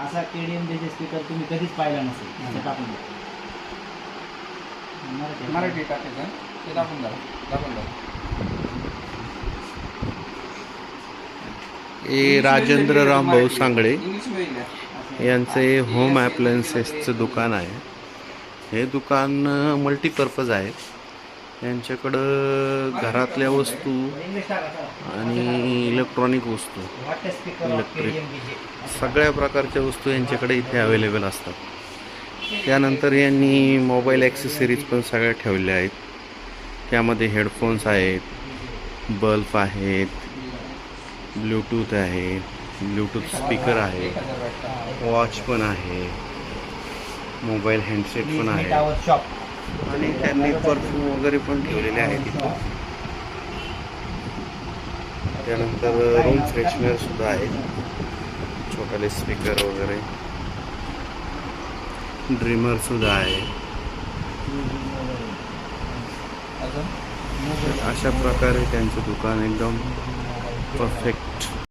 असा KDM base speaker तुम्ही कधीच पाहिला नसेल. असं टाकून द्या. मराठी टाकायचं ते दाबून द्या. हे राजेंद्र रामभाऊ सांगळे इंग्लिश यांचे होम ॲप्लायन्सेसचं दुकान आहे. हे दुकान मल्टीपर्पज आहे. यांच्याकडं घरातल्या वस्तू आणि इलेक्ट्रॉनिक वस्तू, इलेक्ट्रिक सगळ्या प्रकारच्या वस्तू यांच्याकडे इथे अवेलेबल असतात. त्यानंतर यांनी मोबाईल ॲक्सेसरीज पण सगळ्या ठेवल्या आहेत. त्यामध्ये हेडफोन्स आहेत, बल्ब आहेत, ब्लूटूथ आहे, ब्लूटूथ स्पीकर आहे, वॉच पण आहे, मोबाईल हँडसेट पण आहे आणि त्यांनी परफ्यूम वगैरे पण ठेवलेले आहेत इथं. त्यानंतर रूम फ्रेशनर सुद्धा आहे, छोटाले स्पीकर वगैरे, ड्रीमर सुद्धा आहे. अशा प्रकारे त्यांचं दुकान एकदम परफेक्ट